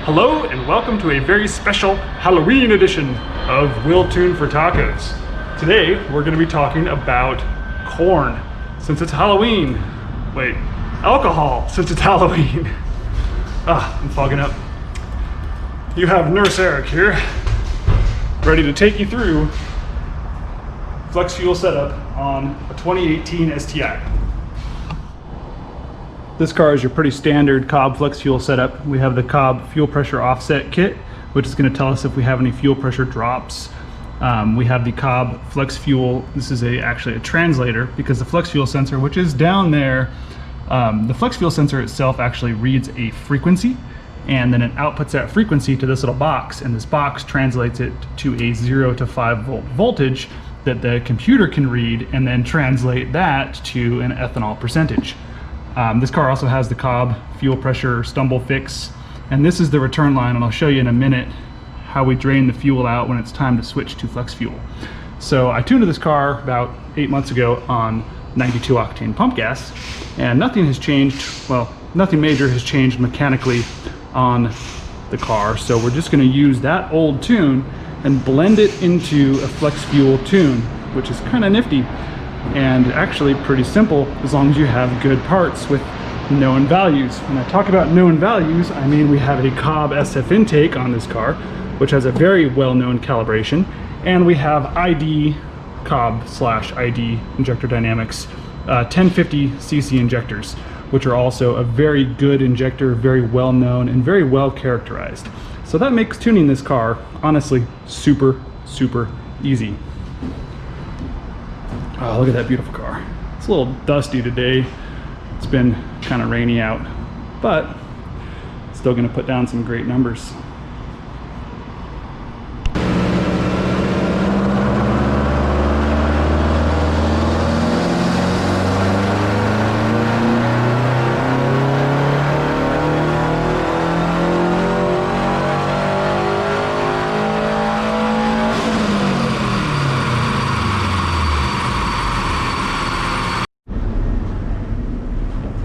Hello and welcome to a very special Halloween edition of Will Tune for Tacos. Today we're going to be talking about corn since it's Halloween. Wait, alcohol since it's Halloween. I'm fogging up. You have Nurse Eric here, ready to take you through flex fuel setup on a 2018 STI. This car is your pretty standard Cobb flex fuel setup. We have the Cobb fuel pressure offset kit, which is going to tell us if we have any fuel pressure drops. We have the Cobb flex fuel. This is actually a translator, because the flex fuel sensor, which is down there, the flex fuel sensor itself actually reads a frequency, and then it outputs that frequency to this little box, and this box translates it to a 0 to 5 volt voltage that the computer can read and then translate that to an ethanol percentage. This car also has the Cobb fuel pressure stumble fix, and this is the return line, and I'll show you in a minute how we drain the fuel out when it's time to switch to flex fuel. So I tuned this car about 8 months ago on 92 octane pump gas, and nothing has changed. Well, nothing major has changed mechanically on the car, so we're just going to use that old tune and blend it into a flex fuel tune, which is kind of nifty and actually pretty simple as long as you have good parts with known values. When I talk about known values, I mean we have a Cobb SF intake on this car, which has a very well-known calibration, and we have ID Cobb/ID Injector Dynamics 1050 cc injectors, which are also a very good injector, very well-known and very well characterized. So that makes tuning this car honestly super easy. Oh, look at that beautiful car. It's a little dusty today. It's been kind of rainy out, but still gonna put down some great numbers.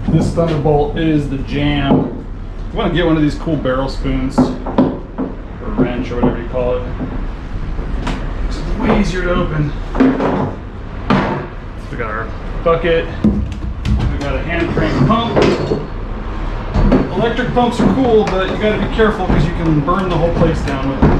This Thunderbolt is the jam. You want to get one of these cool barrel spoons, or wrench, or whatever you call it. It's way easier to open. So we got our bucket. We got a hand crank pump. Electric pumps are cool, but you got to be careful because you can burn the whole place down with it.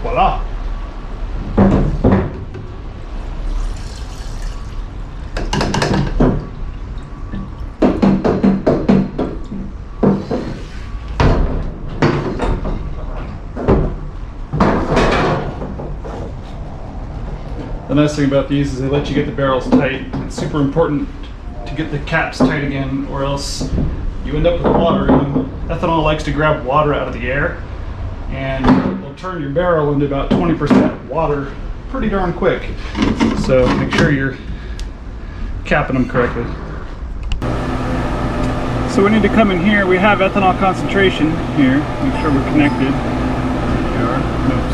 Voila! The nice thing about these is they let you get the barrels tight. It's super important to get the caps tight again, or else you end up with water in them. Ethanol likes to grab water out of the air, and will turn your barrel into about 20% water pretty darn quick. So make sure you're capping them correctly. So we need to come in here. We have ethanol concentration here. Make sure we're connected. There we are. Nope.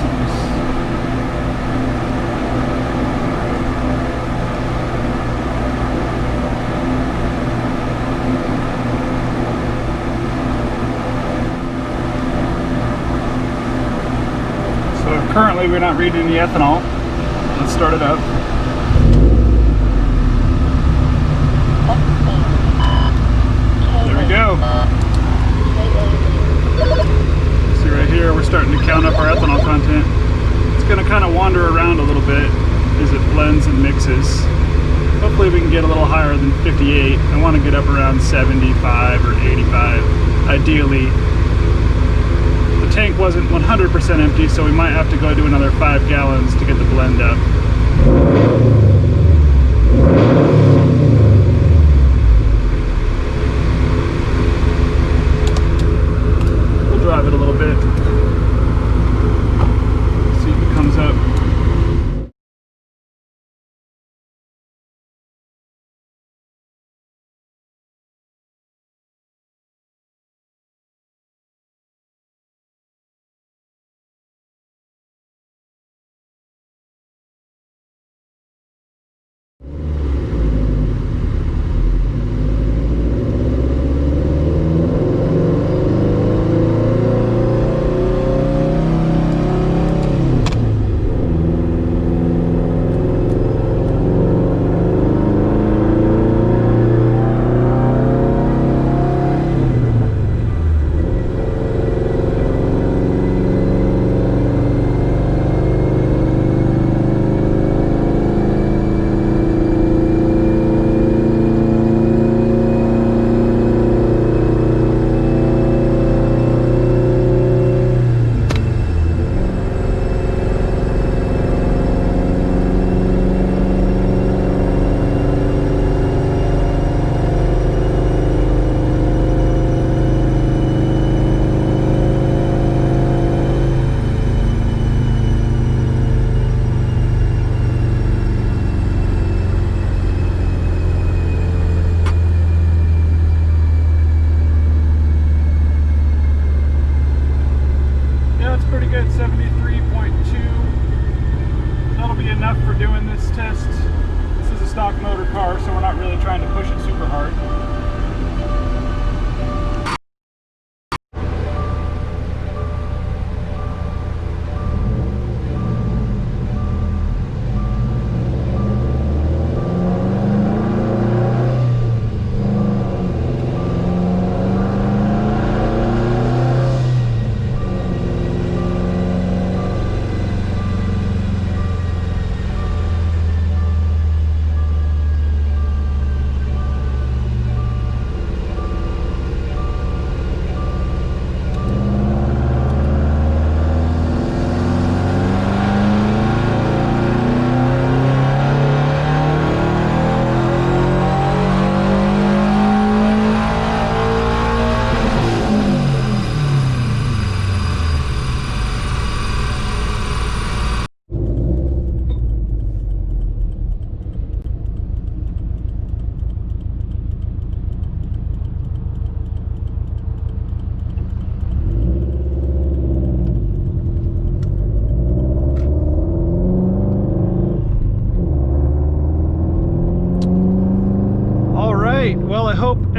Currently we're not reading the ethanol. Let's start it up. There we go. See right here, we're starting to count up our ethanol content. It's going to kind of wander around a little bit as it blends and mixes. Hopefully we can get a little higher than 58. I want to get up around 75 or 85, ideally. The tank wasn't 100% empty, so we might have to go do another 5 gallons to get the blend up.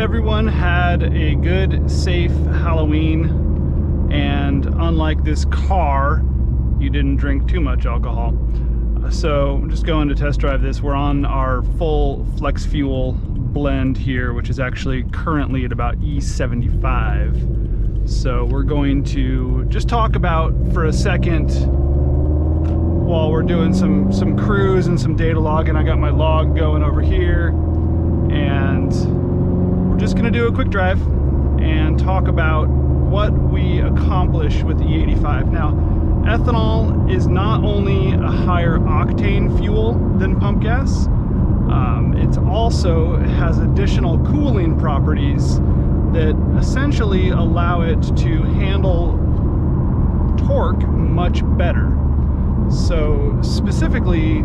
everyone had a good, safe Halloween, and unlike this car, you didn't drink too much alcohol. So I'm just going to test drive this. We're on our full flex fuel blend here, which is actually currently at about E75. So we're going to just talk about for a second while we're doing some cruise and some data logging. I got my log going over here, and we're just going to do a quick drive and talk about what we accomplish with the E85. Now, ethanol is not only a higher octane fuel than pump gas, it also has additional cooling properties that essentially allow it to handle torque much better. So specifically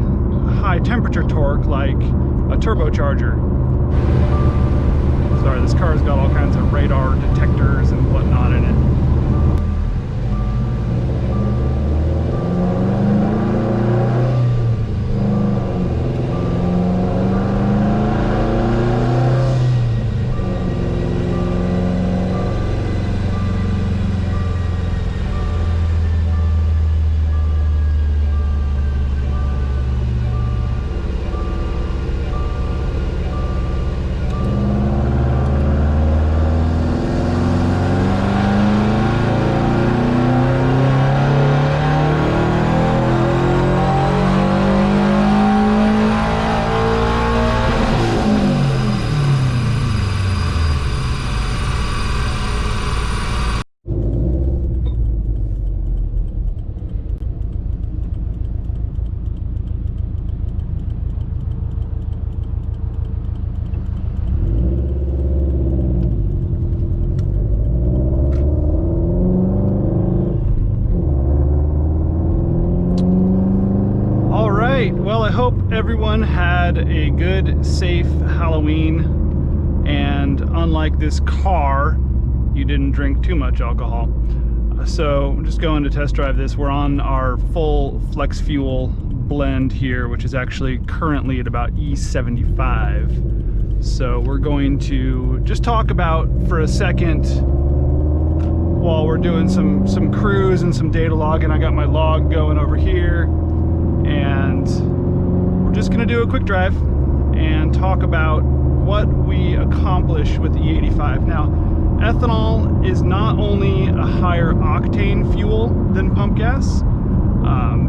high temperature torque like a turbocharger. Sorry, this car's got all kinds of radar detectors and whatnot in it. Well, I hope everyone had a good, safe Halloween, and unlike this car, you didn't drink too much alcohol. So I'm just going to test drive this. We're on our full flex fuel blend here, which is actually currently at about E75. So we're going to just talk about for a second while we're doing some cruise and some data logging. I got my log going over here, and we're just going to do a quick drive and talk about what we accomplish with the E85. Now, ethanol is not only a higher octane fuel than pump gas,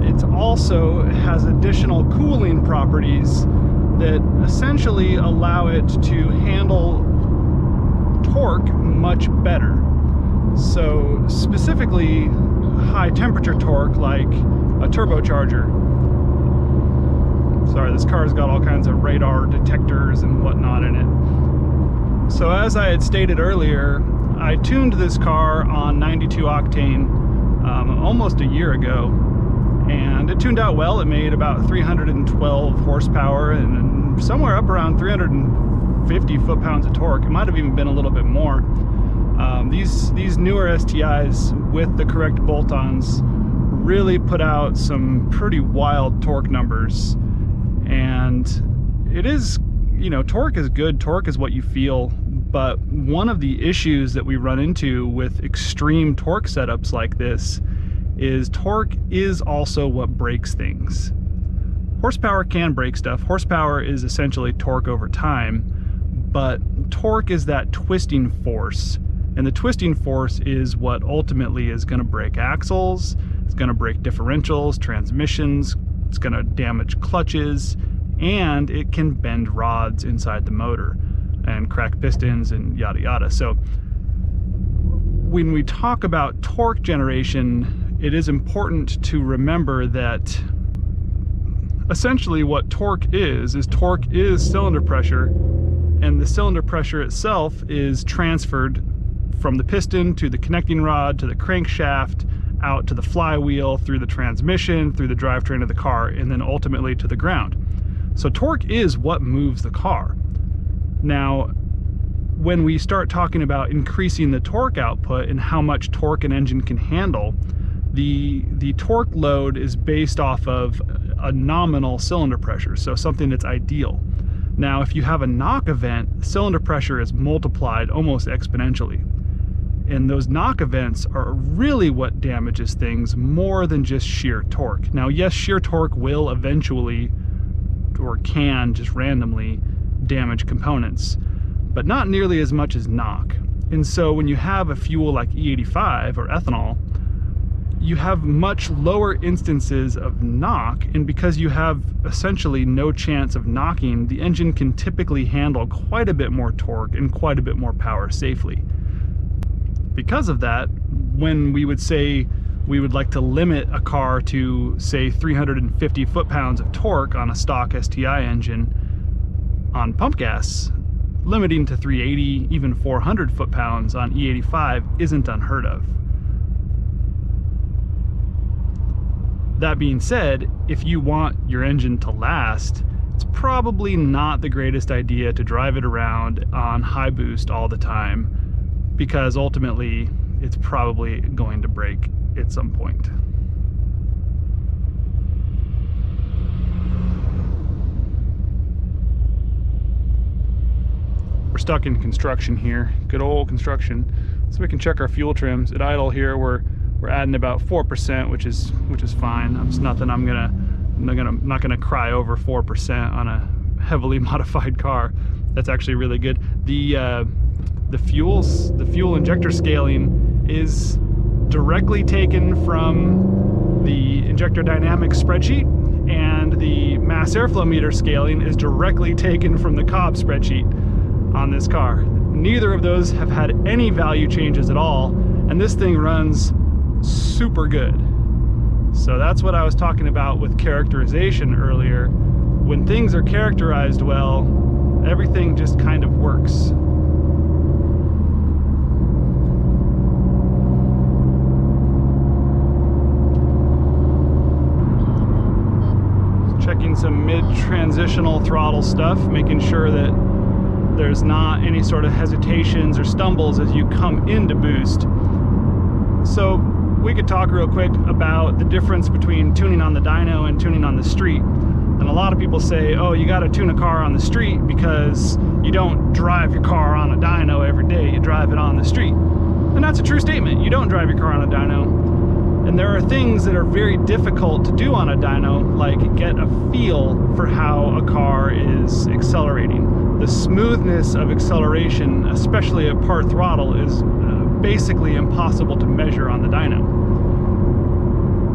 it also has additional cooling properties that essentially allow it to handle torque much better. So specifically high temperature torque like a turbocharger. Sorry, this car's got all kinds of radar detectors and whatnot in it. So as I had stated earlier, I tuned this car on 92 octane almost a year ago, and it tuned out well. It made about 312 horsepower and somewhere up around 350 foot-pounds of torque. It might have even been a little bit more. These newer STIs with the correct bolt-ons really put out some pretty wild torque numbers. And it is, you know, torque is good, torque is what you feel, but one of the issues that we run into with extreme torque setups like this is torque is also what breaks things. Horsepower can break stuff. Horsepower is essentially torque over time, but torque is that twisting force, and the twisting force is what ultimately is going to break axles, it's going to break differentials, transmissions, it's going to damage clutches, and it can bend rods inside the motor and crack pistons and yada yada. So when we talk about torque generation, it is important to remember that essentially what torque is cylinder pressure, and the cylinder pressure itself is transferred from the piston to the connecting rod to the crankshaft, out to the flywheel, through the transmission, through the drivetrain of the car, and then ultimately to the ground. So torque is what moves the car. Now, when we start talking about increasing the torque output and how much torque an engine can handle, the torque load is based off of a nominal cylinder pressure, so something that's ideal. Now, if you have a knock event, cylinder pressure is multiplied almost exponentially. And those knock events are really what damages things more than just sheer torque. Now, yes, sheer torque will eventually, or can just randomly, damage components, but not nearly as much as knock. And so when you have a fuel like E85 or ethanol, you have much lower instances of knock, and because you have essentially no chance of knocking, the engine can typically handle quite a bit more torque and quite a bit more power safely. Because of that, when we would say we would like to limit a car to, say, 350 foot-pounds of torque on a stock STI engine on pump gas, limiting to 380, even 400 foot-pounds on E85 isn't unheard of. That being said, if you want your engine to last, it's probably not the greatest idea to drive it around on high boost all the time, because ultimately it's probably going to break at some point. We're stuck in construction here, good old construction. So we can check our fuel trims. At idle here, we're adding about 4%, which is fine. It's nothing I'm not gonna cry over 4% on a heavily modified car. That's actually really good. The fuel injector scaling is directly taken from the injector dynamics spreadsheet, and the mass airflow meter scaling is directly taken from the Cobb spreadsheet on this car. Neither of those have had any value changes at all, and this thing runs super good. So that's what I was talking about with characterization earlier. When things are characterized well, everything just kind of works. Checking some mid-transitional throttle stuff, making sure that there's not any sort of hesitations or stumbles as you come into boost. So we could talk real quick about the difference between tuning on the dyno and tuning on the street. And a lot of people say, oh, you got to tune a car on the street because you don't drive your car on a dyno every day, you drive it on the street. And that's a true statement. You don't drive your car on a dyno. And there are things that are very difficult to do on a dyno, like get a feel for how a car is accelerating. The smoothness of acceleration, especially at part throttle, is basically impossible to measure on the dyno.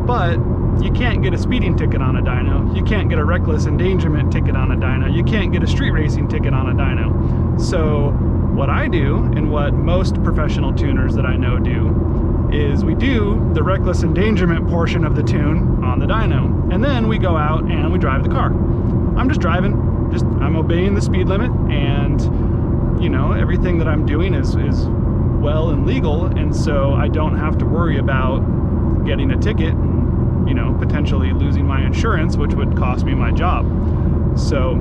But you can't get a speeding ticket on a dyno. You can't get a reckless endangerment ticket on a dyno. You can't get a street racing ticket on a dyno. So what I do, and what most professional tuners that I know do, is we do the reckless endangerment portion of the tune on the dyno, and then we go out and we drive the car. I'm just driving, I'm obeying the speed limit, and you know, everything that I'm doing is well and legal, and so I don't have to worry about getting a ticket, you know, potentially losing my insurance, which would cost me my job. So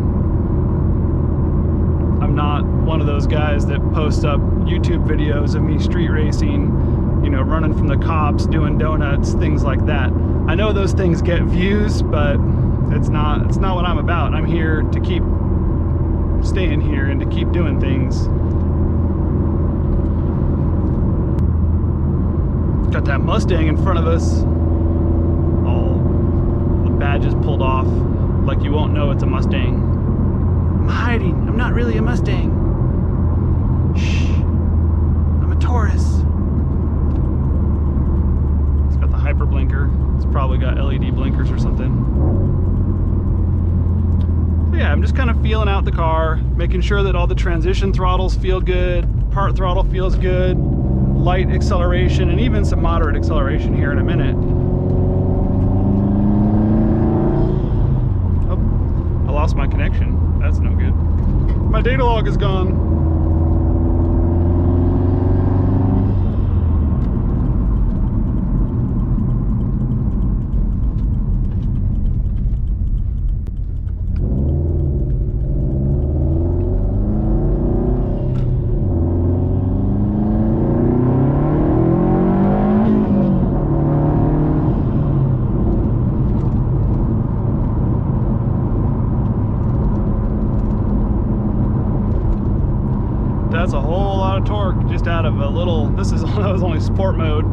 I'm not one of those guys that posts up YouTube videos of me street racing, you know, running from the cops, doing donuts, things like that. I know those things get views, but it's not what I'm about. I'm here to keep staying here and to keep doing things. Got that Mustang in front of us. All the badges pulled off, like you won't know it's a Mustang. I'm hiding. I'm not really a Mustang. Shh. I'm a Taurus. It's got the hyper blinker. It's probably got LED blinkers or something. So yeah, I'm just kind of feeling out the car, making sure that all the transition throttles feel good, part throttle feels good, light acceleration, and even some moderate acceleration here in a minute. Oh, I lost my connection. That's no good. My data log is gone. lot of torque just out of a little, that was only sport mode.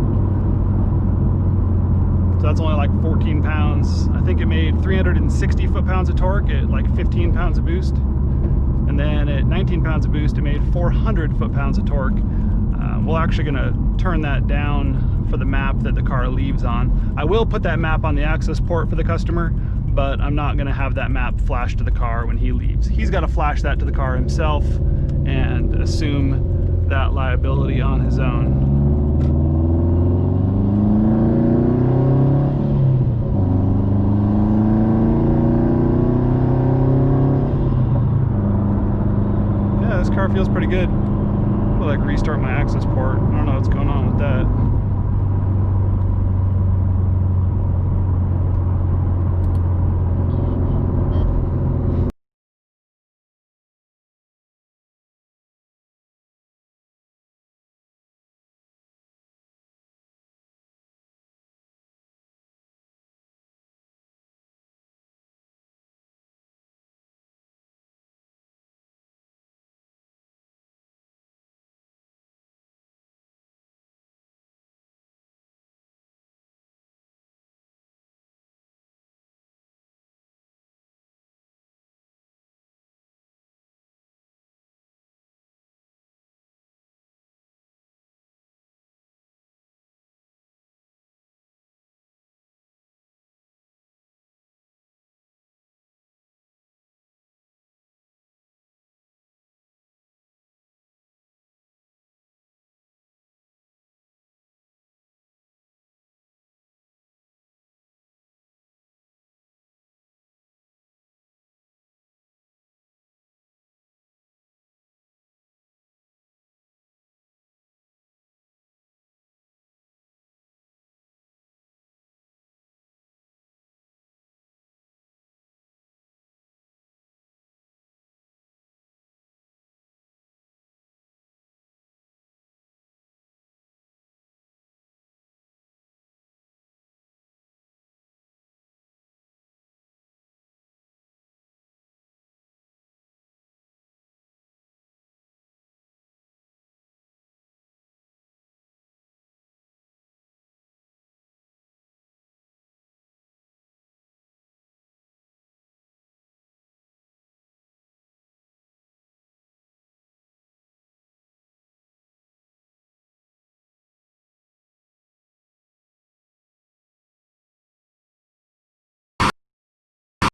So that's only like 14 pounds. I think it made 360 foot-pounds of torque at like 15 pounds of boost. And then at 19 pounds of boost, it made 400 foot-pounds of torque. We're actually gonna turn that down for the map that the car leaves on. I will put that map on the access port for the customer, but I'm not gonna have that map flash to the car when he leaves. He's gotta flash that to the car himself and assume that liability on his own. Yeah, this car feels pretty good. I'll like restart my access port. I don't know what's going on with that.